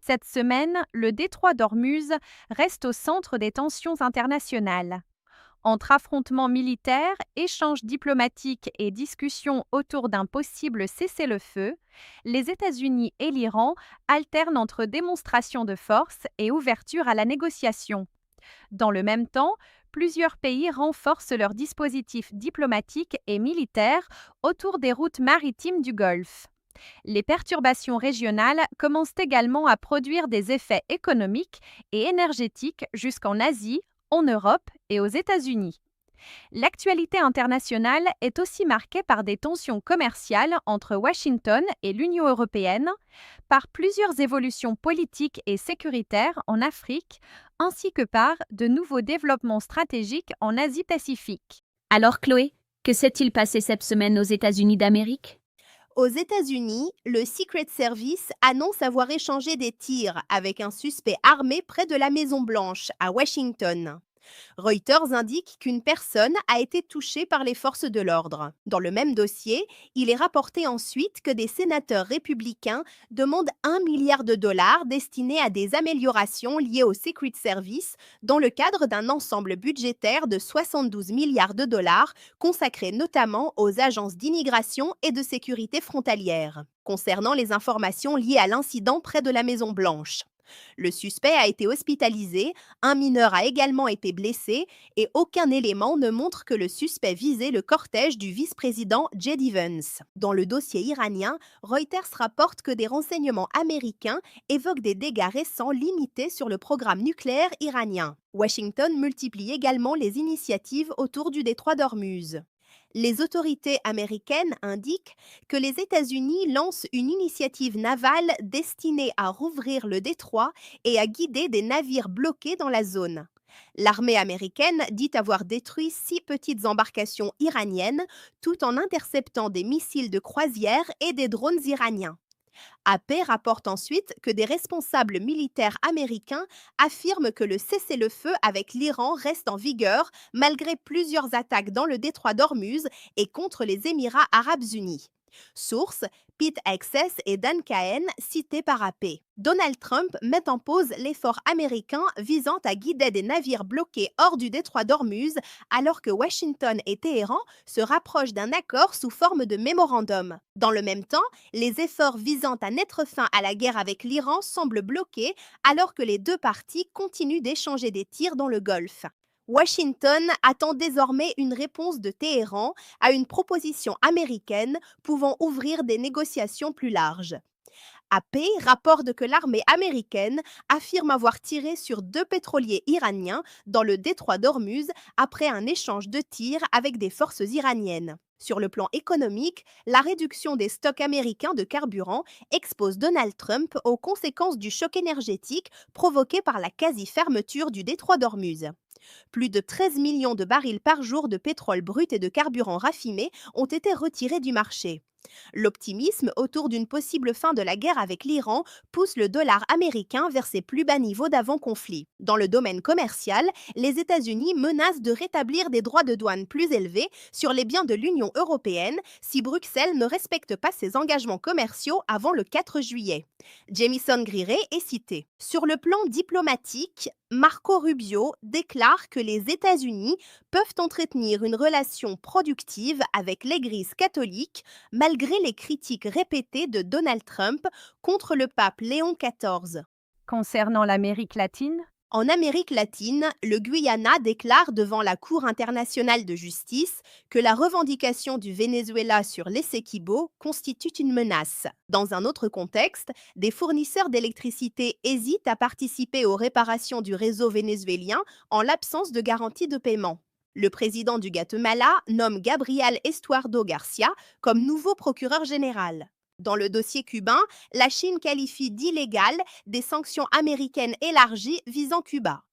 Cette semaine, le détroit d'Ormuz reste au centre des tensions internationales. Entre affrontements militaires, échanges diplomatiques et discussions autour d'un possible cessez-le-feu, les États-Unis et l'Iran alternent entre démonstrations de force et ouverture à la négociation. Dans le même temps, plusieurs pays renforcent leurs dispositifs diplomatiques et militaires autour des routes maritimes du Golfe. Les perturbations régionales commencent également à produire des effets économiques et énergétiques jusqu'en Asie, en Europe et aux États-Unis. L'actualité internationale est aussi marquée par des tensions commerciales entre Washington et l'Union européenne, par plusieurs évolutions politiques et sécuritaires en Afrique, ainsi que par de nouveaux développements stratégiques en Asie-Pacifique. Alors Chloé, que s'est-il passé cette semaine aux États-Unis d'Amérique? Aux États-Unis, le Secret Service annonce avoir échangé des tirs avec un suspect armé près de la Maison-Blanche, à Washington. Reuters indique qu'une personne a été touchée par les forces de l'ordre. Dans le même dossier, il est rapporté ensuite que des sénateurs républicains demandent 1 milliard de dollars destinés à des améliorations liées au Secret Service dans le cadre d'un ensemble budgétaire de 72 milliards de dollars consacrés notamment aux agences d'immigration et de sécurité frontalière. Concernant les informations liées à l'incident près de la Maison-Blanche, le suspect a été hospitalisé, un mineur a également été blessé et aucun élément ne montre que le suspect visait le cortège du vice-président J.D. Vance. Dans le dossier iranien, Reuters rapporte que des renseignements américains évoquent des dégâts récents limités sur le programme nucléaire iranien. Washington multiplie également les initiatives autour du détroit d'Ormuz. Les autorités américaines indiquent que les États-Unis lancent une initiative navale destinée à rouvrir le détroit et à guider des navires bloqués dans la zone. L'armée américaine dit avoir détruit 6 petites embarcations iraniennes tout en interceptant des missiles de croisière et des drones iraniens. AP rapporte ensuite que des responsables militaires américains affirment que le cessez-le-feu avec l'Iran reste en vigueur malgré plusieurs attaques dans le détroit d'Ormuz et contre les Émirats arabes unis. Sources Pete Access et Dan Cahen cités par AP. Donald Trump met en pause l'effort américain visant à guider des navires bloqués hors du détroit d'Ormuz alors que Washington et Téhéran se rapprochent d'un accord sous forme de mémorandum. Dans le même temps, les efforts visant à mettre fin à la guerre avec l'Iran semblent bloqués alors que les deux parties continuent d'échanger des tirs dans le Golfe. Washington attend désormais une réponse de Téhéran à une proposition américaine pouvant ouvrir des négociations plus larges. AP rapporte que l'armée américaine affirme avoir tiré sur 2 pétroliers iraniens dans le détroit d'Ormuz après un échange de tirs avec des forces iraniennes. Sur le plan économique, la réduction des stocks américains de carburant expose Donald Trump aux conséquences du choc énergétique provoqué par la quasi-fermeture du détroit d'Ormuz. Plus de 13 millions de barils par jour de pétrole brut et de carburant raffiné ont été retirés du marché. L'optimisme autour d'une possible fin de la guerre avec l'Iran pousse le dollar américain vers ses plus bas niveaux d'avant-conflit. Dans le domaine commercial, les États-Unis menacent de rétablir des droits de douane plus élevés sur les biens de l'Union européenne si Bruxelles ne respecte pas ses engagements commerciaux avant le 4 juillet. Jamieson Greeray est cité. Sur le plan diplomatique, Marco Rubio déclare que les États-Unis peuvent entretenir une relation productive avec l'Église catholique malgré les critiques répétées de Donald Trump contre le pape Léon XIV. Concernant l'Amérique latine, En Amérique latine, le Guyana déclare devant la Cour internationale de justice que la revendication du Venezuela sur l'Essequibo constitue une menace. Dans un autre contexte, des fournisseurs d'électricité hésitent à participer aux réparations du réseau vénézuélien en l'absence de garantie de paiement. Le président du Guatemala nomme Gabriel Estuardo Garcia comme nouveau procureur général. Dans le dossier cubain, la Chine qualifie d'illégales des sanctions américaines élargies visant Cuba.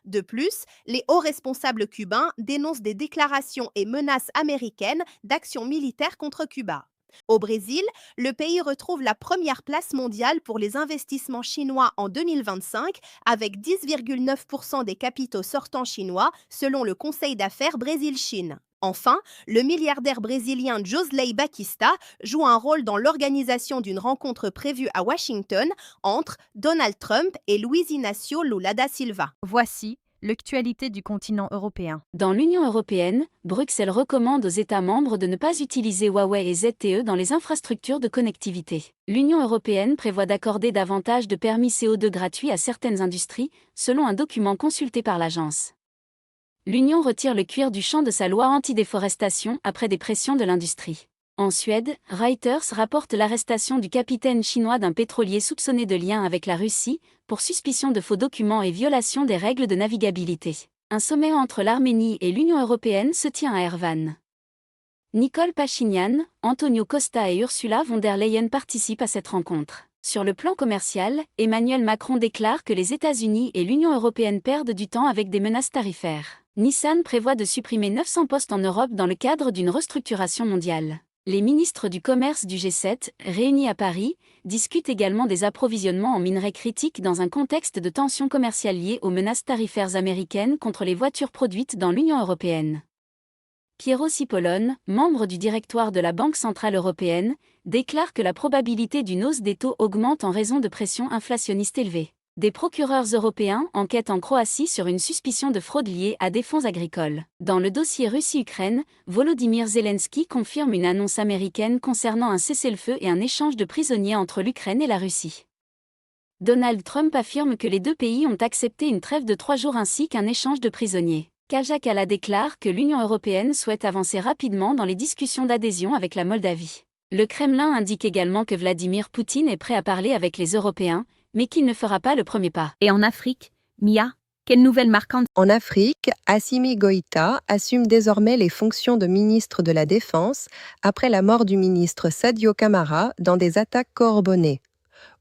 De plus, les hauts responsables cubains dénoncent des déclarations et menaces américaines d'actions militaires contre Cuba. Au Brésil, le pays retrouve la première place mondiale pour les investissements chinois en 2025 avec 10,9% des capitaux sortants chinois selon le Conseil d'affaires Brésil-Chine. Enfin, le milliardaire brésilien Josley Batista joue un rôle dans l'organisation d'une rencontre prévue à Washington entre Donald Trump et Luiz Inácio Lula da Silva. Voici l'actualité du continent européen. Dans l'Union européenne, Bruxelles recommande aux États membres de ne pas utiliser Huawei et ZTE dans les infrastructures de connectivité. L'Union européenne prévoit d'accorder davantage de permis CO2 gratuits à certaines industries, selon un document consulté par l'agence. L'Union retire le cuir du champ de sa loi anti-déforestation après des pressions de l'industrie. En Suède, Reuters rapporte l'arrestation du capitaine chinois d'un pétrolier soupçonné de lien avec la Russie, pour suspicion de faux documents et violation des règles de navigabilité. Un sommet entre l'Arménie et l'Union européenne se tient à Erevan. Nicole Pachinian, Antonio Costa et Ursula von der Leyen participent à cette rencontre. Sur le plan commercial, Emmanuel Macron déclare que les États-Unis et l'Union européenne perdent du temps avec des menaces tarifaires. Nissan prévoit de supprimer 900 postes en Europe dans le cadre d'une restructuration mondiale. Les ministres du commerce du G7, réunis à Paris, discutent également des approvisionnements en minerais critiques dans un contexte de tensions commerciales liées aux menaces tarifaires américaines contre les voitures produites dans l'Union européenne. Piero Cipollone, membre du directoire de la Banque centrale européenne, déclare que la probabilité d'une hausse des taux augmente en raison de pressions inflationnistes élevées. Des procureurs européens enquêtent en Croatie sur une suspicion de fraude liée à des fonds agricoles. Dans le dossier Russie-Ukraine, Volodymyr Zelensky confirme une annonce américaine concernant un cessez-le-feu et un échange de prisonniers entre l'Ukraine et la Russie. Donald Trump affirme que les deux pays ont accepté une trêve de 3 jours ainsi qu'un échange de prisonniers. Kaja Kallas déclare que l'Union européenne souhaite avancer rapidement dans les discussions d'adhésion avec la Moldavie. Le Kremlin indique également que Vladimir Poutine est prêt à parler avec les Européens, mais qu'il ne fera pas le premier pas. Et en Afrique, Mia, quelle nouvelle marquante? En Afrique, Assimi Goïta assume désormais les fonctions de ministre de la Défense après la mort du ministre Sadio Camara dans des attaques coordonnées.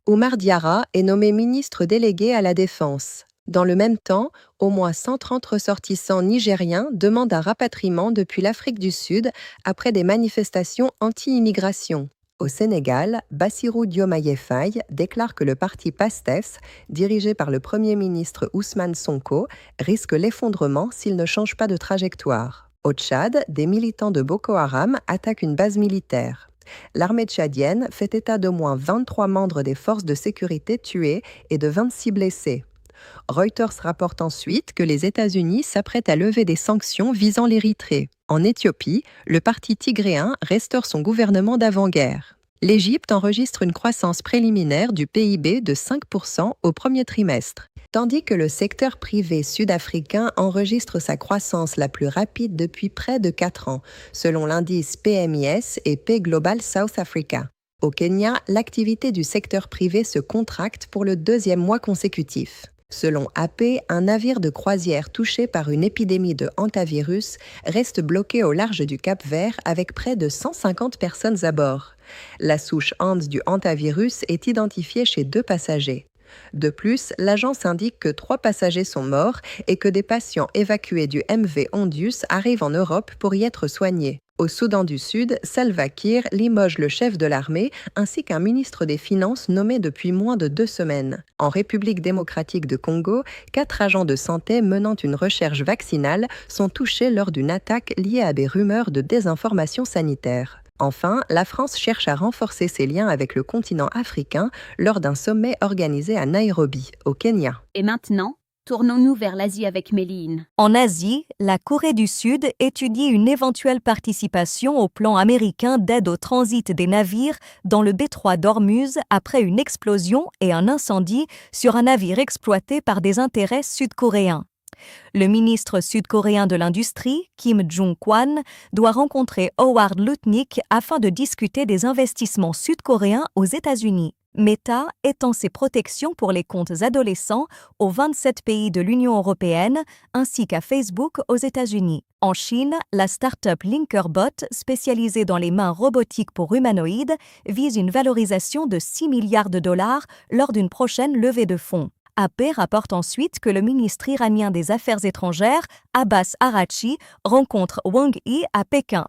Oumar Diarra est nommé ministre délégué à la Défense. Dans le même temps, au moins 130 ressortissants nigériens demandent un rapatriement depuis l'Afrique du Sud après des manifestations anti-immigration. Au Sénégal, Bassirou Diomaye Faye déclare que le parti PASTEF, dirigé par le Premier ministre Ousmane Sonko, risque l'effondrement s'il ne change pas de trajectoire. Au Tchad, des militants de Boko Haram attaquent une base militaire. L'armée tchadienne fait état d'au moins 23 membres des forces de sécurité tués et de 26 blessés. Reuters rapporte ensuite que les États-Unis s'apprêtent à lever des sanctions visant l'Érythrée. En Éthiopie, le parti tigréen restaure son gouvernement d'avant-guerre. L'Égypte enregistre une croissance préliminaire du PIB de 5% au premier trimestre, tandis que le secteur privé sud-africain enregistre sa croissance la plus rapide depuis près de 4 ans, selon l'indice PMIS et Pay Global South Africa. Au Kenya, l'activité du secteur privé se contracte pour le 2e mois consécutif. Selon AP, un navire de croisière touché par une épidémie de hantavirus reste bloqué au large du Cap-Vert avec près de 150 personnes à bord. La souche Hans du hantavirus est identifiée chez 2 passagers. De plus, l'agence indique que 3 passagers sont morts et que des patients évacués du MV Ondius arrivent en Europe pour y être soignés. Au Soudan du Sud, Salva Kiir limoge le chef de l'armée ainsi qu'un ministre des Finances nommé depuis moins de 2 semaines. En République démocratique de Congo, 4 agents de santé menant une recherche vaccinale sont touchés lors d'une attaque liée à des rumeurs de désinformation sanitaire. Enfin, la France cherche à renforcer ses liens avec le continent africain lors d'un sommet organisé à Nairobi, au Kenya. Et maintenant, tournons-nous vers l'Asie avec Méline. En Asie, la Corée du Sud étudie une éventuelle participation au plan américain d'aide au transit des navires dans le détroit d'Ormuz après une explosion et un incendie sur un navire exploité par des intérêts sud-coréens. Le ministre sud-coréen de l'Industrie, Kim Jong-kwan, doit rencontrer Howard Lutnick afin de discuter des investissements sud-coréens aux États-Unis. Meta étend ses protections pour les comptes adolescents aux 27 pays de l'Union européenne ainsi qu'à Facebook aux États-Unis. En Chine, la start-up Linkerbot, spécialisée dans les mains robotiques pour humanoïdes, vise une valorisation de 6 milliards de dollars lors d'une prochaine levée de fonds. AP rapporte ensuite que le ministre iranien des Affaires étrangères, Abbas Araghchi, rencontre Wang Yi à Pékin.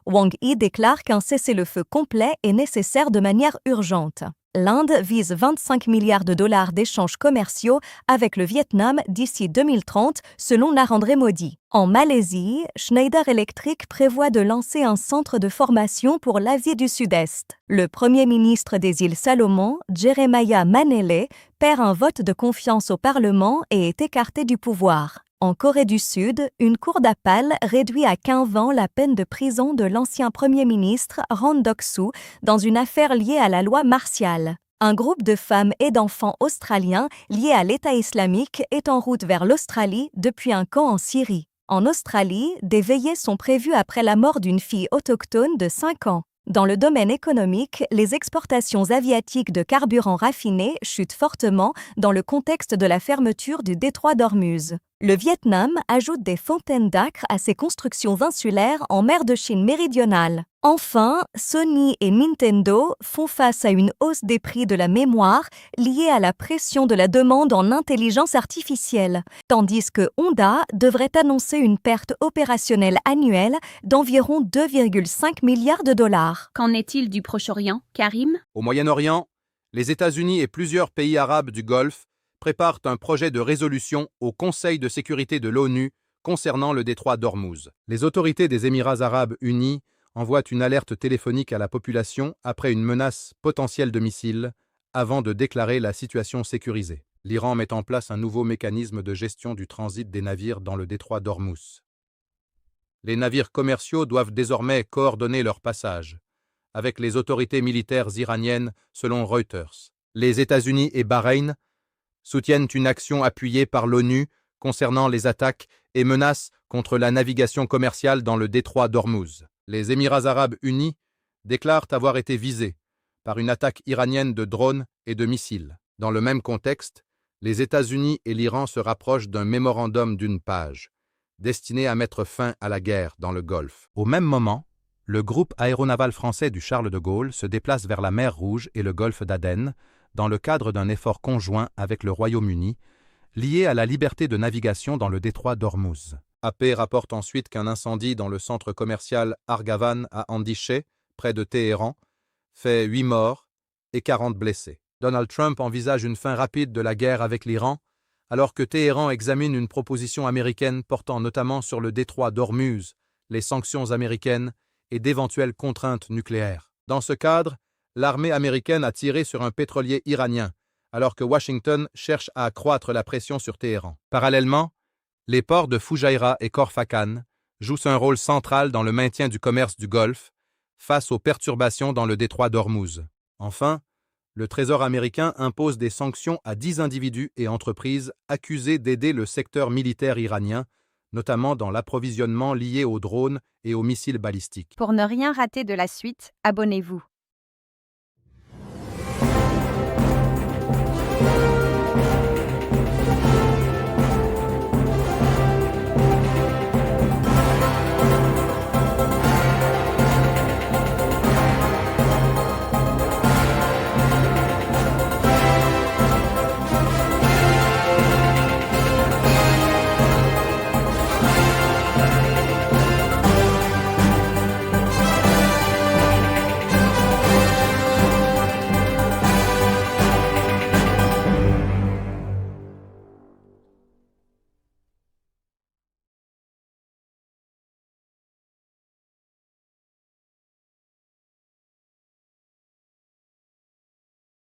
Wang Yi déclare qu'un cessez-le-feu complet est nécessaire de manière urgente. L'Inde vise 25 milliards de dollars d'échanges commerciaux avec le Vietnam d'ici 2030, selon Narendra Modi. En Malaisie, Schneider Electric prévoit de lancer un centre de formation pour l'Asie du Sud-Est. Le Premier ministre des îles Salomon, Jeremiah Manele, perd un vote de confiance au Parlement et est écarté du pouvoir. En Corée du Sud, une cour d'appel réduit à 15 ans la peine de prison de l'ancien Premier ministre Ron Dok-soo dans une affaire liée à la loi martiale. Un groupe de femmes et d'enfants australiens liés à l'État islamique est en route vers l'Australie depuis un camp en Syrie. En Australie, des veillées sont prévues après la mort d'une fille autochtone de 5 ans. Dans le domaine économique, les exportations asiatiques de carburant raffiné chutent fortement dans le contexte de la fermeture du détroit d'Ormuz. Le Vietnam ajoute des fontaines d'acre à ses constructions insulaires en mer de Chine méridionale. Enfin, Sony et Nintendo font face à une hausse des prix de la mémoire liée à la pression de la demande en intelligence artificielle, tandis que Honda devrait annoncer une perte opérationnelle annuelle d'environ 2,5 milliards de dollars. Qu'en est-il du Proche-Orient, Karim? Au Moyen-Orient, les États-Unis et plusieurs pays arabes du Golfe préparent un projet de résolution au Conseil de sécurité de l'ONU concernant le détroit d'Ormuz. Les autorités des Émirats arabes unis envoient une alerte téléphonique à la population après une menace potentielle de missiles avant de déclarer la situation sécurisée. L'Iran met en place un nouveau mécanisme de gestion du transit des navires dans le détroit d'Ormuz. Les navires commerciaux doivent désormais coordonner leur passage avec les autorités militaires iraniennes selon Reuters. Les États-Unis et Bahreïn soutiennent une action appuyée par l'ONU concernant les attaques et menaces contre la navigation commerciale dans le détroit d'Ormuz. Les Émirats arabes unis déclarent avoir été visés par une attaque iranienne de drones et de missiles. Dans le même contexte, les États-Unis et l'Iran se rapprochent d'un mémorandum d'une page, destiné à mettre fin à la guerre dans le Golfe. Au même moment, le groupe aéronaval français du Charles de Gaulle se déplace vers la mer Rouge et le golfe d'Aden dans le cadre d'un effort conjoint avec le Royaume-Uni, lié à la liberté de navigation dans le détroit d'Ormuz. AP rapporte ensuite qu'un incendie dans le centre commercial Argavan à Andichet, près de Téhéran, fait 8 morts et 40 blessés. Donald Trump envisage une fin rapide de la guerre avec l'Iran, alors que Téhéran examine une proposition américaine portant notamment sur le détroit d'Ormuz, les sanctions américaines et d'éventuelles contraintes nucléaires. Dans ce cadre, l'armée américaine a tiré sur un pétrolier iranien, alors que Washington cherche à accroître la pression sur Téhéran. Parallèlement, les ports de Fujairah et Khor Fakkan jouent un rôle central dans le maintien du commerce du Golfe face aux perturbations dans le détroit d'Ormuz. Enfin, le Trésor américain impose des sanctions à 10 individus et entreprises accusés d'aider le secteur militaire iranien, notamment dans l'approvisionnement lié aux drones et aux missiles balistiques. Pour ne rien rater de la suite, abonnez-vous.